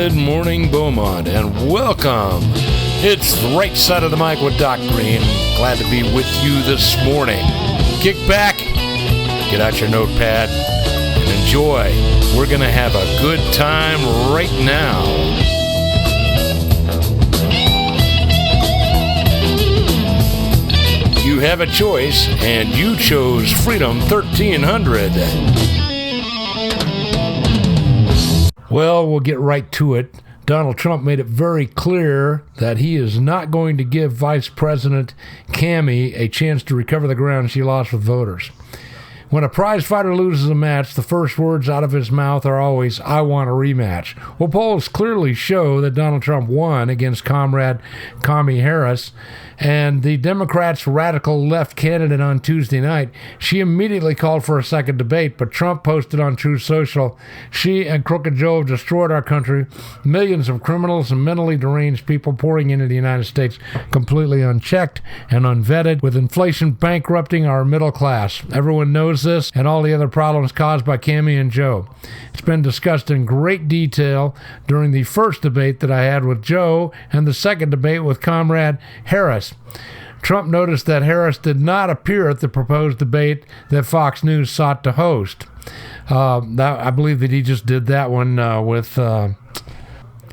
Good morning, Beaumont, and welcome. It's the right side of the mic with Doc Greene. Glad to be with you this morning. Kick back, get out your notepad, and enjoy. We're going to have a good time right now. You have a choice, and you chose Freedom 1300. Well, we'll get right to it. Donald Trump made it very clear that he is not going to give Vice President Cammie a chance to recover the ground she lost with voters. When a prize fighter loses a match, the first words out of his mouth are always, "I want a rematch." Well, polls clearly show that Donald Trump won against comrade Kamala Harris, and the Democrats' radical left candidate on Tuesday night, she immediately called for a second debate, but Trump posted on Truth Social, "She and Crooked Joe have destroyed our country. Millions of criminals and mentally deranged people pouring into the United States completely unchecked and unvetted, with inflation bankrupting our middle class. Everyone knows this and all the other problems caused by Cammie and Joe. It's been discussed in great detail during the first debate that I had with Joe and the second debate with Comrade Harris." Trump noticed that Harris did not appear at the proposed debate that Fox News sought to host. I believe that he just did that one with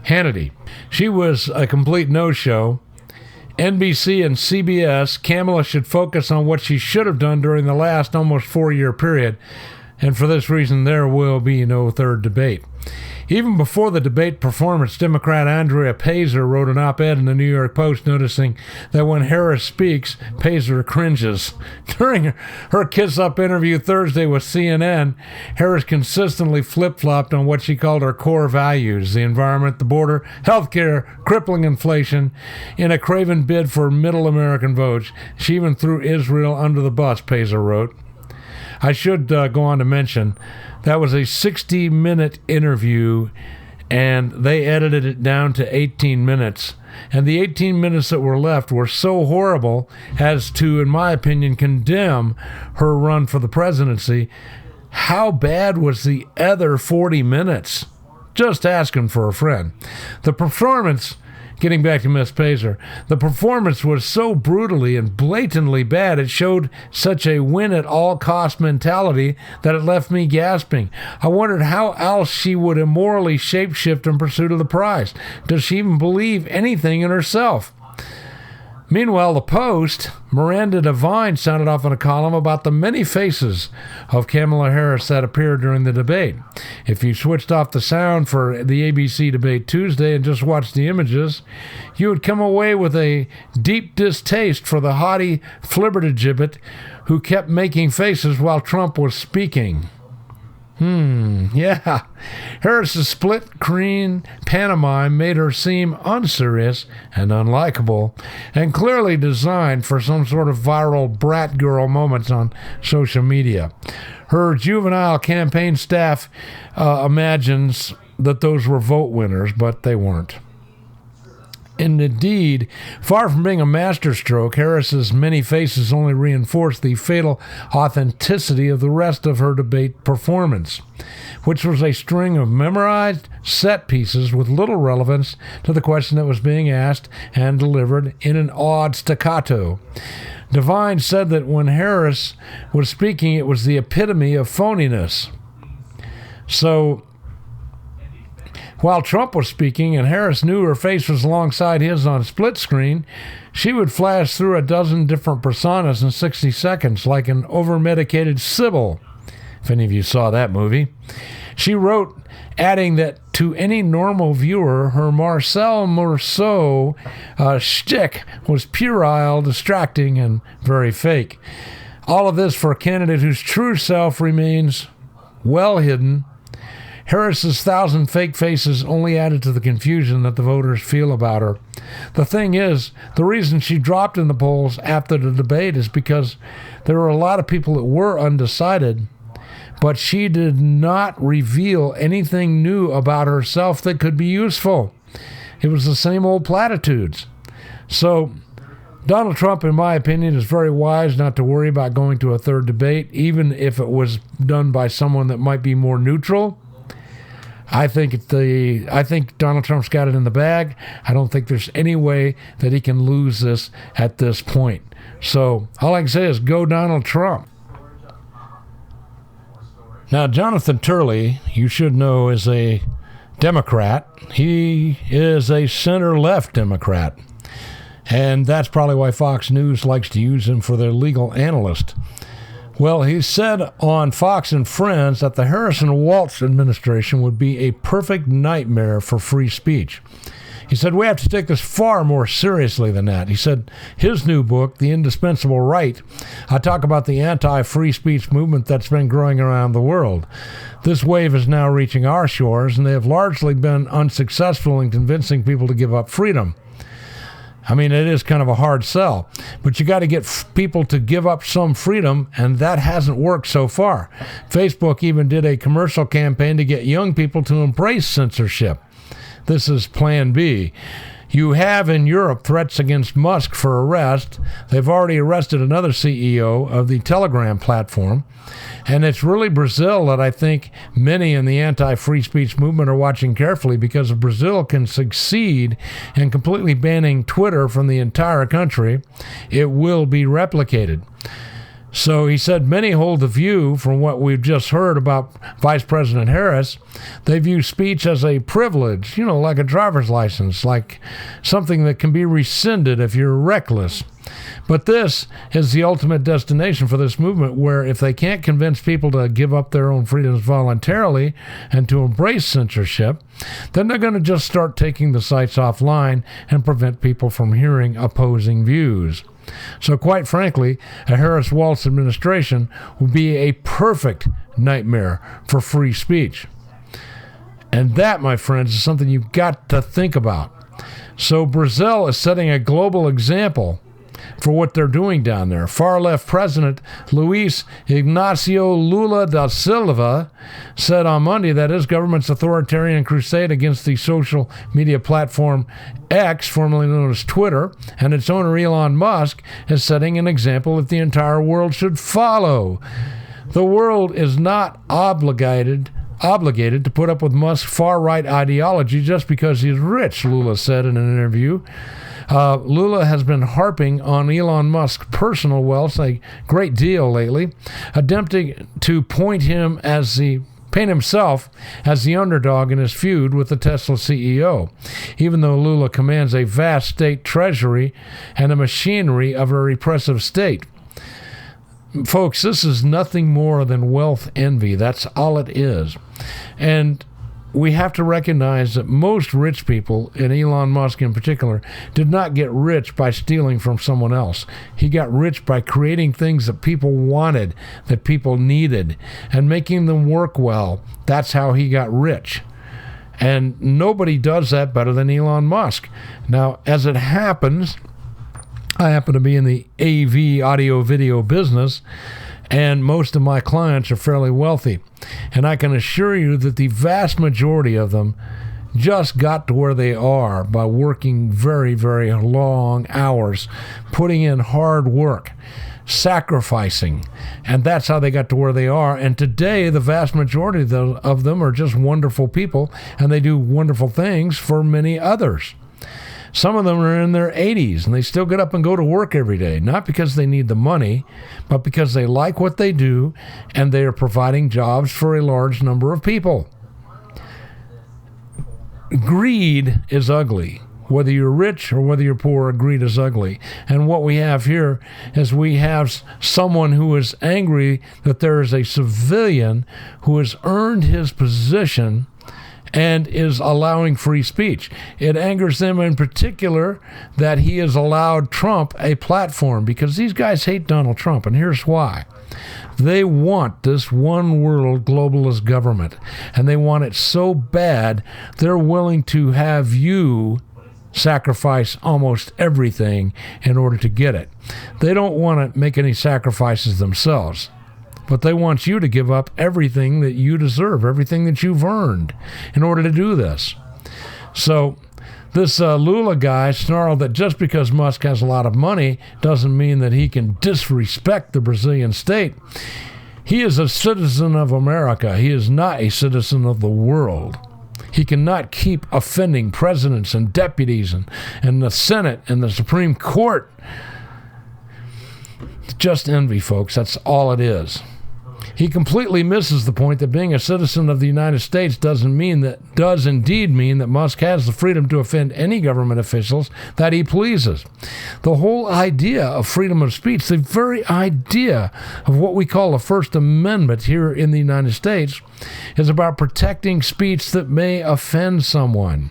Hannity. She was a complete no-show. NBC and CBS, Kamala should focus on what she should have done during the last almost 4-year period, and for this reason there will be no third debate. Even before the debate performance, Democrat Andrea Pazer wrote an op-ed in the New York Post noticing that when Harris speaks, Pazer cringes. During her kiss-up interview Thursday with CNN, Harris consistently flip-flopped on what she called her core values: the environment, the border, healthcare, crippling inflation, in a craven bid for middle American votes. She even threw Israel under the bus, Pazer wrote. I should go on to mention that was a 60-minute interview, and they edited it down to 18 minutes. And the 18 minutes that were left were so horrible as to, in my opinion, condemn her run for the presidency. How bad was the other 40 minutes? Just asking for a friend. The performance... Getting back to Miss Pazer, the performance was so brutally and blatantly bad, it showed such a win-at-all-cost mentality that it left me gasping. I wondered how else she would immorally shapeshift in pursuit of the prize. Does she even believe anything in herself? Meanwhile, the Post, Miranda Devine sounded off in a column about the many faces of Kamala Harris that appeared during the debate. If you switched off the sound for the ABC debate Tuesday and just watched the images, you would come away with a deep distaste for the haughty flibbertigibbet who kept making faces while Trump was speaking. Yeah. Harris's split-screen pantomime made her unserious and unlikable, and clearly designed for some sort of viral brat girl moments on social media. Her juvenile campaign staff imagines that those were vote winners, but they weren't. And indeed, far from being a masterstroke, Harris's many faces only reinforced the fatal authenticity of the rest of her debate performance, which was a string of memorized set pieces with little relevance to the question that was being asked and delivered in an odd staccato. Devine said that when Harris was speaking, it was the epitome of phoniness. So, while Trump was speaking and Harris knew her face was alongside his on split screen, she would flash through a dozen different personas in 60 seconds like an over-medicated Sybil, if any of you saw that movie. She wrote, adding that to any normal viewer, her Marcel Marceau shtick was puerile, distracting, and very fake. All of this for a candidate whose true self remains well hidden. Harris's 1,000 fake faces only added to the confusion that the voters feel about her. The thing is, the reason she dropped in the polls after the debate is because there were a lot of people that were undecided, but she did not reveal anything new about herself that could be useful. It was the same old platitudes. So, Donald Trump, in my opinion, is very wise not to worry about going to a third debate, even if it was done by someone that might be more neutral. I think Donald Trump's got it in the bag. I don't think there's any way that he can lose this at this point. So all I can say is go Donald Trump. Now, Jonathan Turley, you should know, is a Democrat. He is a center-left Democrat. And that's probably why Fox News likes to use him for their legal analyst. Well, he said on Fox and Friends that the Harrison-Walsh administration would be a perfect nightmare for free speech. He said, we have to take this far more seriously than that. He said, his new book, The Indispensable Right, I talk about the anti-free speech movement that's been growing around the world. This wave is now reaching our shores, and they have largely been unsuccessful in convincing people to give up freedom. I mean, it is kind of a hard sell, but you got to get people to give up some freedom, and that hasn't worked so far. Facebook even did a commercial campaign to get young people to embrace censorship. This is Plan B. You have in Europe threats against Musk for arrest. They've already arrested another CEO of the Telegram platform. And it's really Brazil that I think many in the anti-free speech movement are watching carefully, because if Brazil can succeed in completely banning Twitter from the entire country, it will be replicated. So he said many hold the view, from what we've just heard about Vice President Harris, they view speech as a privilege, like a driver's license, like something that can be rescinded if you're reckless. But this is the ultimate destination for this movement, where if they can't convince people to give up their own freedoms voluntarily and to embrace censorship, then they're going to just start taking the sites offline and prevent people from hearing opposing views. So quite frankly, a Harris-Walsh administration would be a perfect nightmare for free speech. And that, my friends, is something you've got to think about. So Brazil is setting a global example for what they're doing down there. Far-left President Luiz Ignacio Lula da Silva said on Monday that his government's authoritarian crusade against the social media platform X, formerly known as Twitter, and its owner Elon Musk, is setting an example that the entire world should follow. The world is not obligated to put up with Musk's far-right ideology just because he's rich, Lula said in an interview. Lula has been harping on Elon Musk's personal wealth a great deal lately, attempting to paint himself as the underdog in his feud with the Tesla CEO, even though Lula commands a vast state treasury and a machinery of a repressive state. Folks, this is nothing more than wealth envy. That's all it is. And we have to recognize that most rich people, and Elon Musk in particular, did not get rich by stealing from someone else. He got rich by creating things that people wanted, that people needed, and making them work well. That's how he got rich. And nobody does that better than Elon Musk. Now, as it happens, I happen to be in the AV, audio, video business, and most of my clients are fairly wealthy. And I can assure you that the vast majority of them just got to where they are by working very, very long hours, putting in hard work, sacrificing. And that's how they got to where they are. And today, the vast majority of them are just wonderful people, and they do wonderful things for many others. Some of them are in their 80s, and they still get up and go to work every day, not because they need the money, but because they like what they do, and they are providing jobs for a large number of people. Greed is ugly. Whether you're rich or whether you're poor, greed is ugly. And what we have here is we have someone who is angry that there is a civilian who has earned his position and is allowing free speech. It angers them in particular that he has allowed Trump a platform, because these guys hate Donald Trump, and here's why. They want this one world globalist government, and they want it so bad they're willing to have you sacrifice almost everything in order to get it. They don't want to make any sacrifices themselves, but they want you to give up everything that you deserve, everything that you've earned in order to do this. So this Lula guy snarled that just because Musk has a lot of money doesn't mean that he can disrespect the Brazilian state. He is a citizen of America. He is not a citizen of the world. He cannot keep offending presidents and deputies and the Senate and the Supreme Court. It's just envy, folks. That's all it is. He completely misses the point that being a citizen of the United States does indeed mean that Musk has the freedom to offend any government officials that he pleases. The whole idea of freedom of speech, the very idea of what we call the First Amendment here in the United States, is about protecting speech that may offend someone.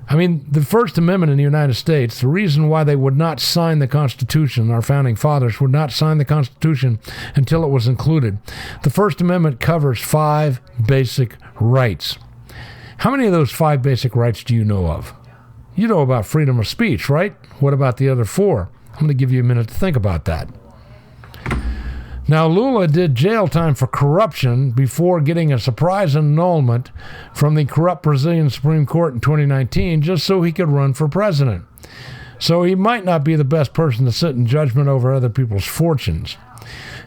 I mean, the First Amendment in the United States, the reason why they would not sign the Constitution, our founding fathers would not sign the Constitution until it was included. The First Amendment covers 5 basic rights. How many of those 5 basic rights do you know of? You know about freedom of speech, right? What about the other 4? I'm going to give you a minute to think about that. Now, Lula did jail time for corruption before getting a surprise annulment from the corrupt Brazilian Supreme Court in 2019 just so he could run for president. So he might not be the best person to sit in judgment over other people's fortunes.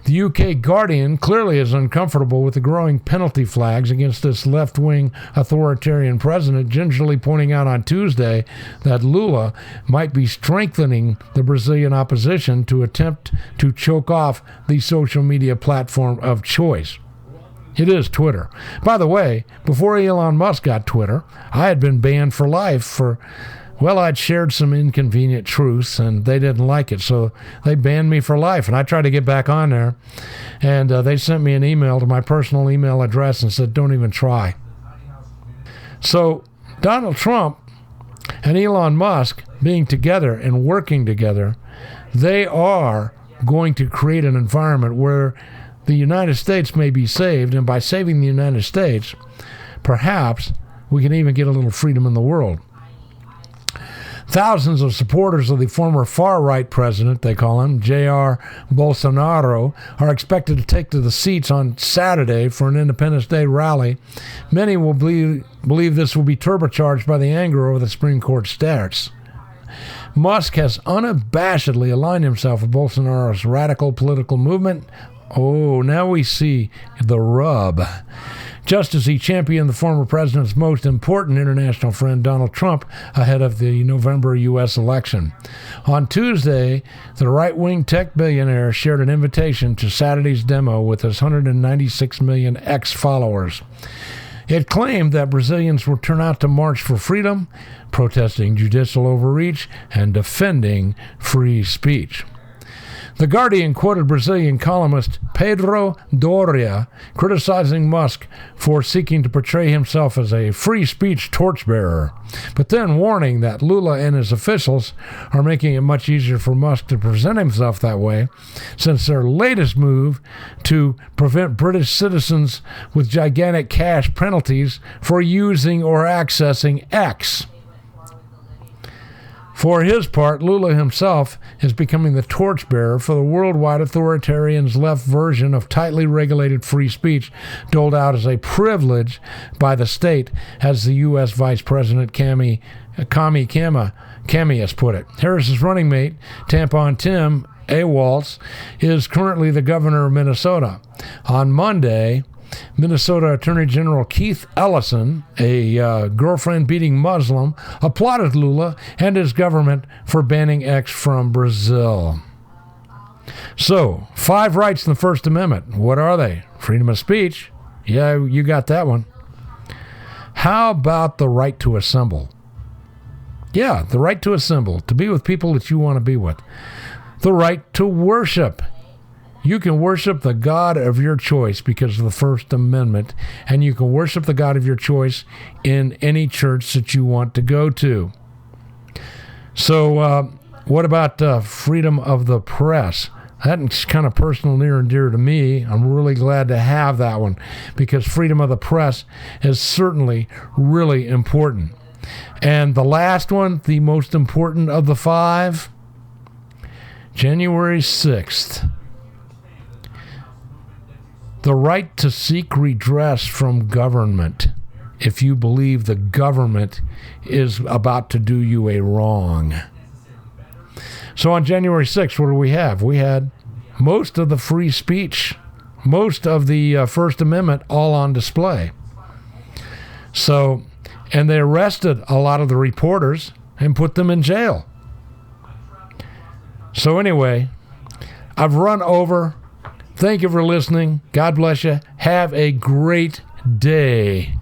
The UK Guardian clearly is uncomfortable with the growing penalty flags against this left-wing authoritarian president, gingerly pointing out on Tuesday that Lula might be strengthening the Brazilian opposition to attempt to choke off the social media platform of choice. It is Twitter. By the way, before Elon Musk got Twitter, I had been banned for life for... Well, I'd shared some inconvenient truths, and they didn't like it, so they banned me for life. And I tried to get back on there, and they sent me an email to my personal email address and said, don't even try. So Donald Trump and Elon Musk being together and working together, they are going to create an environment where the United States may be saved, and by saving the United States, perhaps we can even get a little freedom in the world. Thousands of supporters of the former far-right president, they call him, Jair Bolsonaro, are expected to take to the seats on Saturday for an Independence Day rally. Many will believe this will be turbocharged by the anger over the Supreme Court starts. Musk has unabashedly aligned himself with Bolsonaro's radical political movement. Oh, now we see the rub. Just as he championed the former president's most important international friend, Donald Trump, ahead of the November U.S. election. On Tuesday, the right-wing tech billionaire shared an invitation to Saturday's demo with his 196 million ex-followers. It claimed that Brazilians will turn out to march for freedom, protesting judicial overreach, and defending free speech. The Guardian quoted Brazilian columnist Pedro Doria criticizing Musk for seeking to portray himself as a free speech torchbearer, but then warning that Lula and his officials are making it much easier for Musk to present himself that way, since their latest move to prevent British citizens with gigantic cash penalties for using or accessing X. For his part, Lula himself is becoming the torchbearer for the worldwide authoritarian's left version of tightly regulated free speech, doled out as a privilege by the state, as the U.S. Vice President Kami has put it. Harris's running mate, Tampon Tim Walsh, is currently the governor of Minnesota. On Monday, Minnesota Attorney General Keith Ellison, a girlfriend-beating Muslim, applauded Lula and his government for banning X from Brazil. So, 5 rights in the First Amendment. What are they? Freedom of speech. Yeah, you got that one. How about the right to assemble? Yeah, the right to assemble, to be with people that you want to be with. The right to worship. You can worship the God of your choice because of the First Amendment, and you can worship the God of your choice in any church that you want to go to. So what about freedom of the press? That's kind of personal, near and dear to me. I'm really glad to have that one because freedom of the press is certainly really important. And the last one, the most important of the 5, January 6th. The right to seek redress from government if you believe the government is about to do you a wrong. So on January 6th, what do we have? We had most of the free speech, most of the First Amendment all on display. So, and they arrested a lot of the reporters and put them in jail. So anyway, I've run over. Thank you for listening. God bless you. Have a great day.